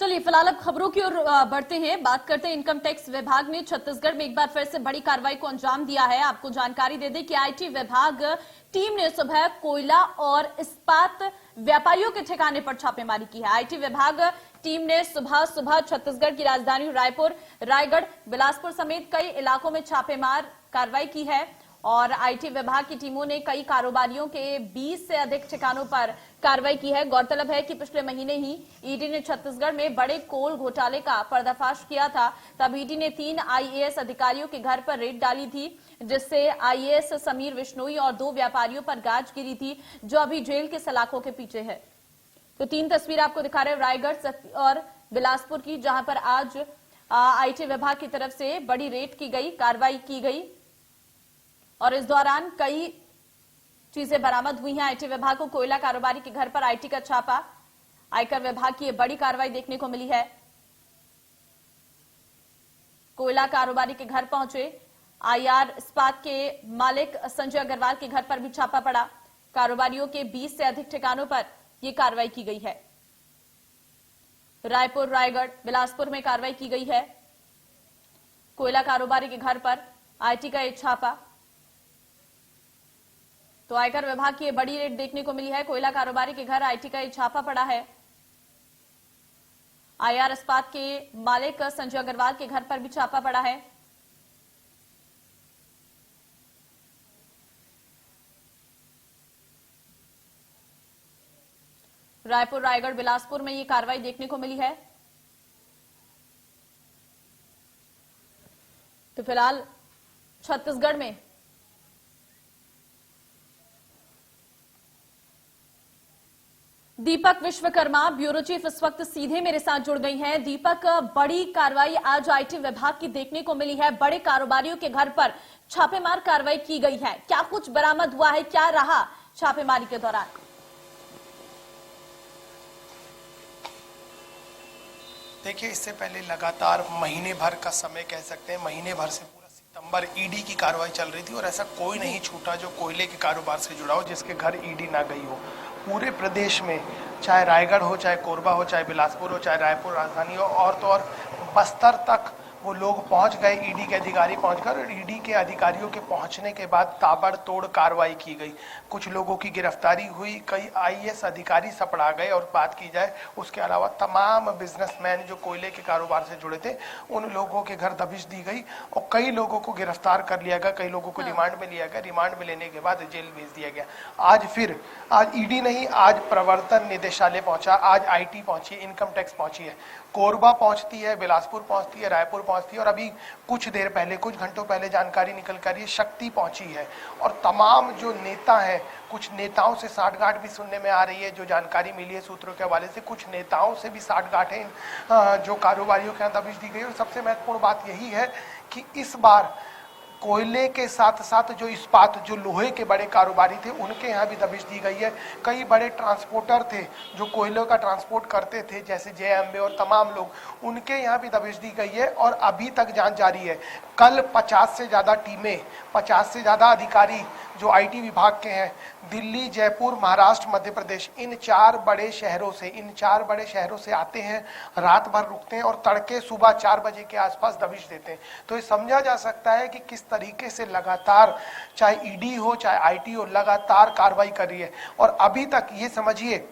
चलिए फिलहाल अब खबरों की ओर बढ़ते हैं। बात करते हैं इनकम टैक्स विभाग ने छत्तीसगढ़ में एक बार फिर से बड़ी कार्रवाई को अंजाम दिया है। आपको जानकारी दे दें कि आईटी विभाग टीम ने सुबह कोयला और इस्पात व्यापारियों के ठिकाने पर छापेमारी की है। आईटी विभाग टीम ने सुबह सुबह छत्तीसगढ़ की राजधानी रायपुर, रायगढ़, बिलासपुर समेत कई इलाकों में छापेमार कार्रवाई की है और आईटी विभाग की टीमों ने कई कारोबारियों के 20 से अधिक ठिकानों पर कार्रवाई की है। गौरतलब है कि पिछले महीने ही ईडी ने छत्तीसगढ़ में बड़े कोल घोटाले का पर्दाफाश किया था। तब ईडी ने 3 आईएएस अधिकारियों के घर पर रेड डाली थी, जिससे आईएएस समीर विश्नोई और 2 व्यापारियों पर गाज गिरी थी, जो अभी जेल के सलाखों के पीछे है। तो 3 तस्वीर आपको दिखा रहे हैं रायगढ़ और बिलासपुर की, जहां पर आज आईटी विभाग की तरफ से बड़ी रेड की गई, कार्रवाई की गई और इस दौरान कई चीजें बरामद हुई हैं। आईटी विभाग को कोयला कारोबारी के घर पर आईटी का छापा, आयकर विभाग की यह बड़ी कार्रवाई देखने को मिली है। कोयला कारोबारी के घर पहुंचे आईआर इस्पात के मालिक संजय अग्रवाल के घर पर भी छापा पड़ा। कारोबारियों के 20 से अधिक ठिकानों पर यह कार्रवाई की गई है। रायपुर, रायगढ़, बिलासपुर में कार्रवाई की गई है। कोयला कारोबारी के घर पर आईटी का यह छापा, तो आयकर विभाग की बड़ी रेड देखने को मिली है। कोयला कारोबारी के घर आईटी का एक छापा पड़ा है। आईआर इस्पात के मालिक संजय अग्रवाल के घर पर भी छापा पड़ा है। रायपुर, रायगढ़, बिलासपुर में ये कार्रवाई देखने को मिली है। तो फिलहाल छत्तीसगढ़ में दीपक विश्वकर्मा ब्यूरो चीफ इस वक्त सीधे मेरे साथ जुड़ गई हैं। दीपक, बड़ी कार्रवाई आज आईटी विभाग की देखने को मिली है। बड़े कारोबारियों के घर पर छापेमार कार्रवाई की गई है। क्या कुछ बरामद हुआ है, क्या रहा छापेमारी के दौरान? देखिए, इससे पहले लगातार महीने भर का समय कह सकते हैं, महीने भर से पूरा सितंबर ईडी की कार्रवाई चल रही थी और ऐसा कोई नहीं छूटा जो कोयले के कारोबार से जुड़ा हो, जिसके घर ईडी ना गई हो। पूरे प्रदेश में, चाहे रायगढ़ हो, चाहे कोरबा हो, चाहे बिलासपुर हो, चाहे रायपुर राजधानी हो, और तो और बस्तर तक वो लोग पहुंच गए। ईडी के अधिकारी पहुंच गए और ईडी के अधिकारियों के पहुंचने के बाद ताबड़तोड़ कार्रवाई की गई। कुछ लोगों की गिरफ्तारी हुई, कई आईएएस अधिकारी सपड़ा गए और बात की जाए उसके अलावा तमाम बिजनेसमैन जो कोयले के कारोबार से जुड़े थे, उन लोगों के घर दबिश दी गई और कई लोगों को गिरफ्तार कर लिया गया, कई लोगों को रिमांड में लिया गया। रिमांड में लेने के बाद जेल भेज दिया गया। आज ईडी नहीं, आज प्रवर्तन निदेशालय पहुंचा, आज आईटी पहुंची, इनकम टैक्स पहुंची है, कोरबा पहुंचती है, बिलासपुर पहुंचती है, रायपुर पहुंचती है और अभी कुछ देर पहले, कुछ घंटों पहले जानकारी निकल कर ये शक्ति पहुंची है। और तमाम जो नेता हैं, कुछ नेताओं से साठगांठ भी सुनने में आ रही है। जो जानकारी मिली है सूत्रों के हवाले से, कुछ नेताओं से भी साठगांठ है जो कारोबारियों के यहाँ दबिश दी गई। और सबसे महत्वपूर्ण बात यही है कि इस बार कोयले के साथ साथ जो इस्पात, जो लोहे के बड़े कारोबारी थे, उनके यहाँ भी दबिश दी गई है। कई बड़े ट्रांसपोर्टर थे जो कोयले का ट्रांसपोर्ट करते थे, जैसे जे.एम.बे और तमाम लोग, उनके यहाँ भी दबिश दी गई है और अभी तक जांच जारी है। कल 50 से ज़्यादा टीमें, 50 से ज़्यादा अधिकारी जो आईटी विभाग के हैं, दिल्ली, जयपुर, महाराष्ट्र, मध्य प्रदेश, इन 4 बड़े शहरों से आते हैं, रात भर रुकते हैं और तड़के सुबह 4 बजे के आसपास दबिश देते हैं। तो ये समझा जा सकता है कि किस तरीके से लगातार, चाहे ईडी हो चाहे आईटी हो, लगातार कार्रवाई कर रही है। और अभी तक ये समझिए,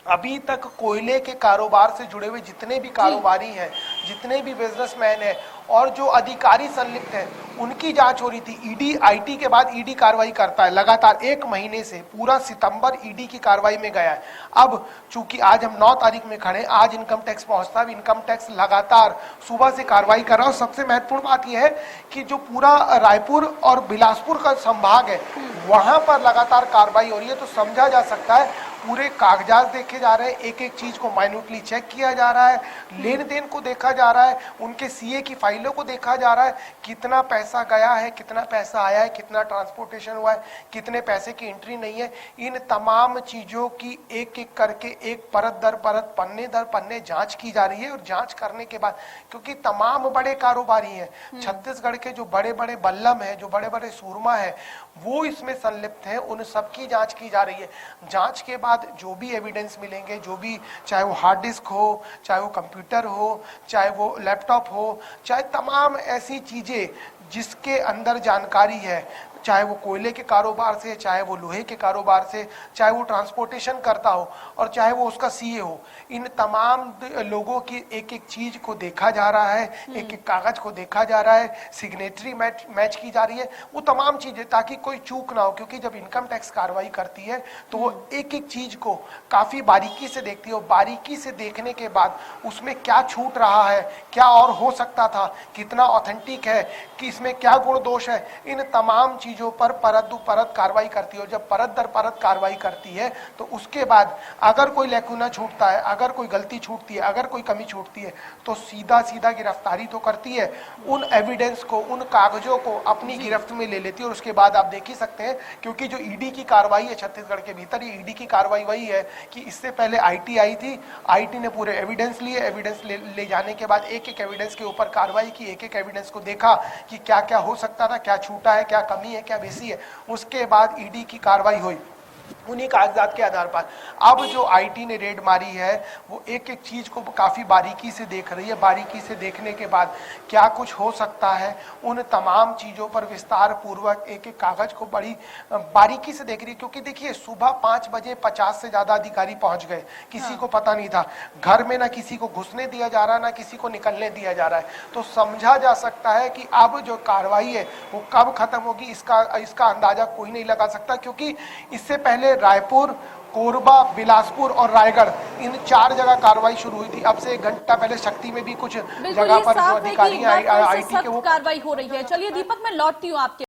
अभी तक कोयले के कारोबार से जुड़े हुए जितने भी कारोबारी हैं, जितने भी बिजनेसमैन हैं और जो अधिकारी संलिप्त हैं, उनकी जांच हो रही थी। ईडी, आईटी के बाद ईडी कार्रवाई करता है लगातार 1 महीने से। पूरा सितंबर ईडी की कार्रवाई में गया है। अब चूंकि आज हम 9 तारीख में खड़े, आज इनकम टैक्स पहुंचता है। इनकम टैक्स लगातार सुबह से कार्रवाई कर रहा है। और सबसे महत्वपूर्ण बात यह है कि जो पूरा रायपुर और बिलासपुर का संभाग है, वहां पर लगातार कार्रवाई हो रही है। तो समझा जा सकता है पूरे कागजात देखे जा रहे हैं, एक एक चीज को माइन्यूटली चेक किया जा रहा है, लेन देन को देखा जा रहा है, उनके सीए की फाइलों को देखा जा रहा है, कितना पैसा गया है, कितना पैसा आया है, कितना ट्रांसपोर्टेशन हुआ है, कितने पैसे की एंट्री नहीं है। इन तमाम चीजों की एक एक करके, एक परत दर परत, पन्ने दर पन्ने जांच की जा रही है। और जांच करने के बाद, क्योंकि तमाम बड़े कारोबारी हैं, छत्तीसगढ़ के जो बड़े बड़े बल्लम है, जो बड़े बड़े सूरमा है, वो इसमें संलिप्त हैं, उन सबकी जांच की जा रही है। जांच के बाद बाद जो भी एविडेंस मिलेंगे, जो भी, चाहे वो हार्ड डिस्क हो, चाहे वो कंप्यूटर हो, चाहे वो लैपटॉप हो, चाहे तमाम ऐसी चीजें जिसके अंदर जानकारी है, चाहे वो कोयले के कारोबार से, चाहे वो लोहे के कारोबार से, चाहे वो ट्रांसपोर्टेशन करता हो और चाहे वो उसका सीए हो, इन तमाम लोगों की एक एक चीज को देखा जा रहा है, एक एक कागज को देखा जा रहा है, सिग्नेचरी मैच की जा रही है, वो तमाम चीजें, ताकि कोई चूक ना हो। क्योंकि जब इनकम टैक्स कार्रवाई करती है तो वो एक एक चीज को काफी बारीकी से देखती है और बारीकी से देखने के बाद उसमें क्या छूट रहा है, क्या और हो सकता था, कितना ऑथेंटिक है, कि इसमें क्या गुण दोष है, इन तमाम चीजों पर परत दर परत कार्रवाई करती है। और जब परत दर परत कार्रवाई करती है तो उसके बाद अगर कोई लैकुना छूटता है, अगर कोई गलती छूटती है, अगर कोई कमी छूटती है, तो सीधा सीधा गिरफ्तारी तो करती है, उन एविडेंस को, उन कागजों को अपनी गिरफ्त में ले लेती है। और उसके बाद आप देख ही सकते हैं, क्योंकि जो ईडी की कार्रवाई है छत्तीसगढ़ के भीतर, ये ईडी की कार्रवाई वही है कि इससे पहले आईटी आई थी, आईटी ने पूरे एविडेंस लिए, एविडेंस ले जाने के बाद एक एक एविडेंस के ऊपर कार्रवाई की, एक एक एविडेंस को देखा कि क्या क्या हो सकता था, क्या छूटा है, क्या कमी है, क्या बेसी है। उसके बाद ईडी की कार्रवाई हुई उन्हीं कागजात के आधार पर। अब जो आईटी ने रेड मारी है वो एक एक चीज को काफी बारीकी से देख रही है। बारीकी से देखने के बाद क्या कुछ हो सकता है, उन तमाम चीजों पर विस्तार पूर्वक एक एक कागज को बड़ी बारीकी से देख रही है। क्योंकि देखिए, सुबह 5 बजे 50 से ज्यादा अधिकारी पहुंच गए, किसी को पता नहीं था, घर में ना किसी को घुसने दिया जा रहा, ना किसी को निकलने दिया जा रहा है। तो समझा जा सकता है कि अब जो कार्रवाई है वो कब खत्म होगी, इसका अंदाजा कोई नहीं लगा सकता। क्योंकि इससे पहले रायपुर, कोरबा, बिलासपुर और रायगढ़, इन 4 जगह कार्रवाई शुरू हुई थी। अब से 1 घंटा पहले शक्ति में भी कुछ जगह पर जो अधिकारी आईटी के वो कार्रवाई हो रही है। चलिए दीपक, मैं लौटती हूँ आपके